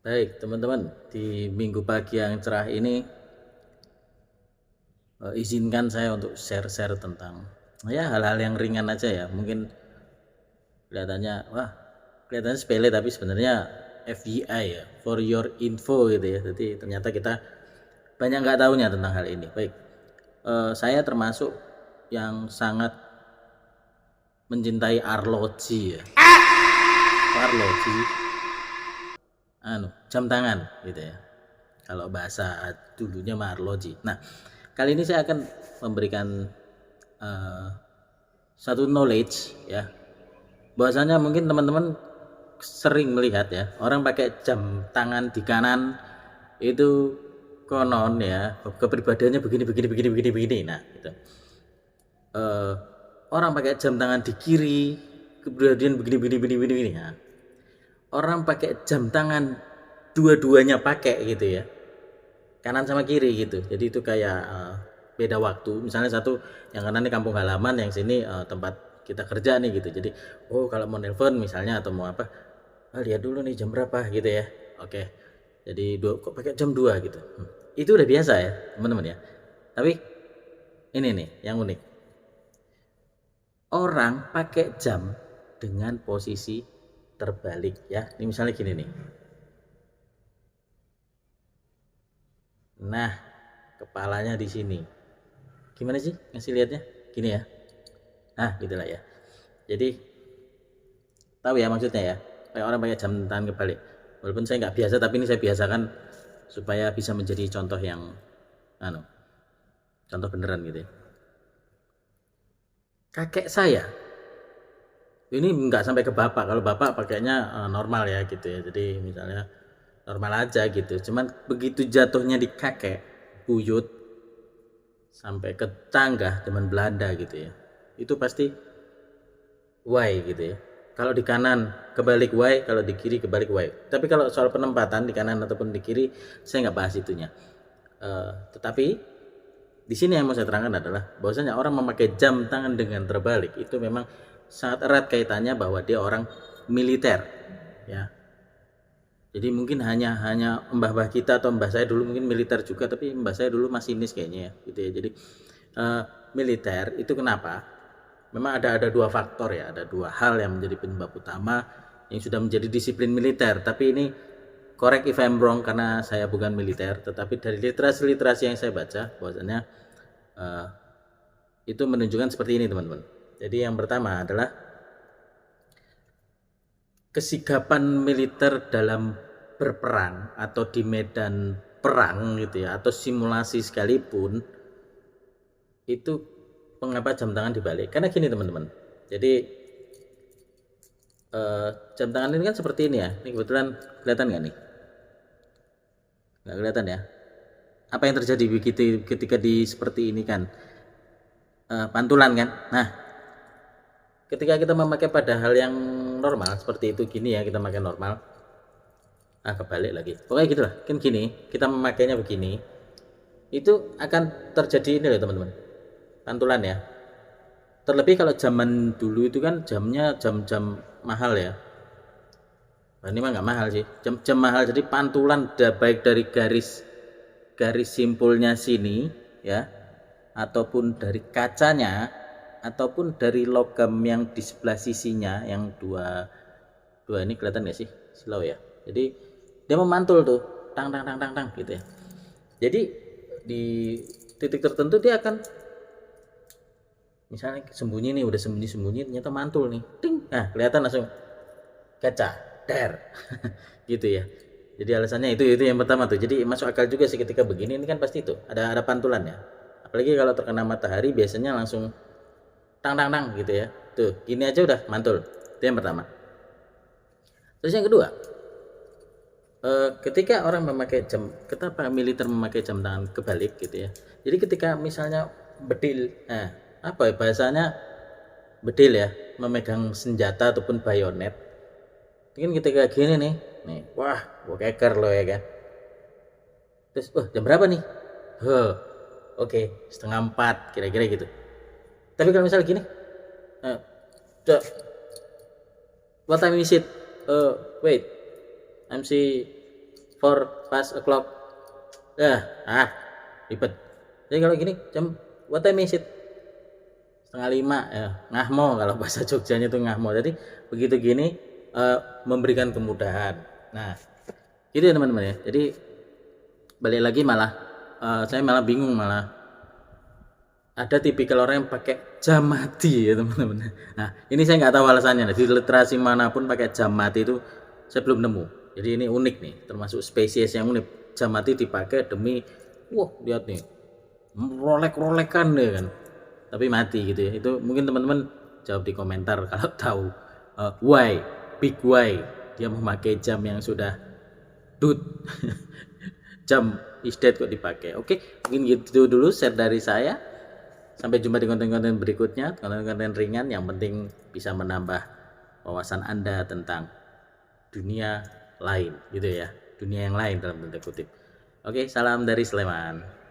Baik, teman-teman, di minggu pagi yang cerah ini izinkan saya untuk share-share tentang ya hal-hal yang ringan aja ya. Mungkin kelihatannya sepele tapi sebenarnya FYI ya, for your info gitu ya. Jadi ternyata kita banyak nggak tahunya tentang hal ini. Baik, saya termasuk yang sangat mencintai arloji ya. Arloji, jam tangan gitu ya. Kalau bahasa dulunya mah arloji. Nah, kali ini saya akan memberikan uh, satu knowledge ya. Bahwasanya mungkin teman-teman sering melihat ya, orang pakai jam tangan di kanan itu konon ya, kepribadiannya begini begini begini begini begini. Nah, gitu. Uh, Orang pakai jam tangan di kiri, kepribadian begini begini begini begini. Begini. Nah, orang pakai jam tangan dua-duanya pakai gitu ya, kanan sama kiri gitu. Jadi itu kayak beda waktu. Misalnya satu yang kanan ini kampung halaman, yang sini tempat kita kerja nih gitu. Jadi kalau mau nelpon misalnya atau mau apa, lihat dulu nih jam berapa gitu ya. Oke. Jadi kok pakai jam 2 gitu. Itu udah biasa ya teman-teman ya. Tapi ini nih yang unik. Orang pakai jam dengan posisi terbalik ya. Ini misalnya gini nih. Nah, kepalanya di sini. Gimana sih ngasih lihatnya? Gini ya. Nah, gitulah ya. Jadi tahu ya maksudnya ya. Kayak orang pakai jam tangan kebalik. Walaupun saya nggak biasa, tapi ini saya biasakan supaya bisa menjadi contoh yang contoh beneran gitu ya. Kakek saya ini nggak sampai ke bapak. Kalau bapak pakainya normal ya gitu ya. Jadi misalnya normal aja gitu. Cuman begitu jatuhnya di kakek, buyut sampai ke canggah zaman Belanda gitu ya. Itu pasti Y gitu ya. Kalau di kanan kebalik Y, kalau di kiri kebalik Y. Tapi kalau soal penempatan di kanan ataupun di kiri, saya nggak bahas itunya. Tetapi di sini yang mau saya terangkan adalah bahwasanya orang memakai jam tangan dengan terbalik itu memang sangat erat kaitannya bahwa dia orang militer, ya. Jadi mungkin hanya mbah-mbah kita atau mbah saya dulu mungkin militer juga, tapi mbah saya dulu masinis kayaknya ya, gitu ya. Jadi militer itu kenapa? Memang ada dua faktor ya, ada dua hal yang menjadi penyebab utama yang sudah menjadi disiplin militer. Tapi ini correct if I'm wrong karena saya bukan militer, tetapi dari literasi yang saya baca bahwasanya itu menunjukkan seperti ini teman-teman. Jadi yang pertama adalah kesigapan militer dalam berperang atau di medan perang gitu ya, atau simulasi sekalipun, itu mengapa jam tangan dibalik? Karena gini teman-teman. Jadi jam tangan ini kan seperti ini ya. Ini kebetulan kelihatan nggak nih? Nggak kelihatan ya. Apa yang terjadi begitu ketika di seperti ini kan? Pantulan kan? Nah, ketika kita memakai pada hal yang normal seperti itu gini ya, kita pakai normal. Kebalik lagi. Pokoknya gitulah. Kan gini, kita memakainya begini. Itu akan terjadi ini loh teman-teman. Pantulan ya. Terlebih kalau zaman dulu itu kan jamnya jam-jam mahal ya. Nah, ini mah nggak mahal sih. Jam-jam mahal, jadi pantulan baik dari garis simpulnya sini ya, ataupun dari kacanya, ataupun dari logam yang di sebelah sisinya, yang dua ini kelihatan nggak sih? Slow ya. Jadi dia memantul tuh, tang tang tang tang tang gitu ya. Jadi di titik tertentu dia akan misalnya sembunyi nih, udah sembunyi ternyata mantul nih, ting, nah kelihatan langsung kaca der gitu ya. Jadi alasannya itu yang pertama tuh. Jadi masuk akal juga sih ketika begini, ini kan pasti itu ada pantulan ya. Apalagi kalau terkena matahari biasanya langsung tang tang tang gitu ya. Tuh gini aja udah mantul. Itu yang pertama. Terus yang kedua, ketika orang memakai jam, kenapa militer memakai jam tangan kebalik gitu ya. Jadi ketika misalnya bedil, apa ya bahasanya, bedil ya, memegang senjata ataupun bayonet, mungkin ketika gini nih, wah, gue keker loh ya kan. Terus, jam berapa nih? Oke, 3:30 kira-kira gitu. Tapi kalau misalnya gini, what time is it? Wait, I'm see 4 past o'clock. Ribet. Jadi kalau gini jam what time is it? 4:30 ya, ngahmo kalau bahasa Jogjanya itu ngahmo. Jadi begitu gini memberikan kemudahan. Nah, gitu ya teman-teman ya. Jadi balik lagi malah saya malah bingung, malah ada tipikal orang yang pakai jam mati ya teman-teman. Nah, ini saya nggak tahu alasannya. Di literasi manapun pakai jam mati itu saya belum nemu. Jadi ini unik nih, termasuk spesies yang unik. Jam mati dipakai demi, wah lihat nih, rolek-rolekan deh kan. Tapi mati gitu ya. Itu mungkin teman-teman jawab di komentar kalau tahu why, big why dia memakai jam yang sudah dud. Jam is dead kok dipakai. Oke, mungkin gitu dulu share dari saya. Sampai jumpa di konten-konten berikutnya, konten-konten ringan yang penting bisa menambah wawasan Anda tentang dunia lain gitu ya, dunia yang lain dalam tanda kutip. Oke, salam dari Sleman.